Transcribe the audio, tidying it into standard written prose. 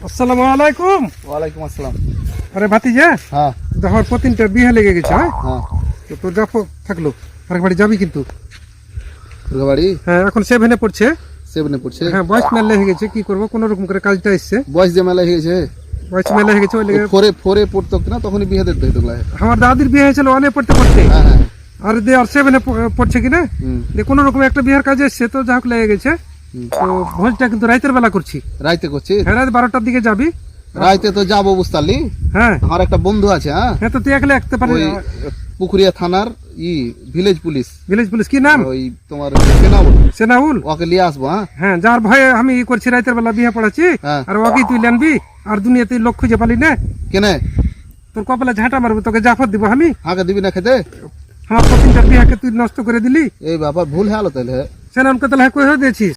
আসসালামু আলাইকুম। ওয়ালাইকুম আসসালাম। আরে ভাতিজা, হ্যাঁ দেখো প্রতিটা বিয়ে লেগে গেছে। হ্যাঁ, হ্যাঁ। তো তোর যাবো থাকলো, আরেক বাড়ি যাবি কিন্তু। দুর্গাবাড়ি হ্যাঁ, এখন 7-এ পড়ছে। 7-এ পড়ছে। হ্যাঁ, বয়স মেলা হয়ে গেছে, কি করবো, কোন রকম করে কাজটা এসছে। বয়স যে মেলা হয়ে গেছে, বয়স মেলা হয়ে গেছে, ওই লেগে ফোরে পড়তো না, তখনই বিয়ে দিতে হইতো। আমার দাদির বিয়ে হয়েছিল 1-এ পড়তে পড়তে, হ্যাঁ হ্যাঁ। আর 7-এ পড়ছে কিনা, হুম, কোন রকম একটা বিয়ের কাজ এসছে, তো যা হোক লেগে গেছে। হুম। তো ভোজটা কিন্তু রাতের বেলা করছি। রাইতে করছি। হ্যাঁ, রাত 12টার দিকে যাবি। রাইতে তো যাবো, বুঝতালি। হ্যাঁ আমার একটা বন্ধু আছে, হ্যাঁ, হ্যাঁ, তো তুই একলে একতে পারি। ওই পুকুরিয়া থানার ভিলেজ পুলিশ। ভিলেজ পুলিশ কি নাম? ওই তোমার সেনাউল। সেনাউল। ওকে নিয়ে আসবো। হ্যাঁ হ্যাঁ, যার ভয়ে আমি করছি রাতের বেলা বিয়ে পড়াচ্ছি, হ্যাঁ। আর ওকে তুই লেনবি, আর দুনিয়া তুই লোক খুঁজে পালি না, কেনে তোর কপালে ঝাঁটা মারবো, তোকে জাফর দিব আমি। হাঁকে দিবি না খেতে? আমার প্রতিটা বিয়াকে তুই নষ্ট করে দিলি। এই বাবা ভুল হ্যালো তাহলে। সেনামকে তাহলে কই হয়ে দিয়েছিস।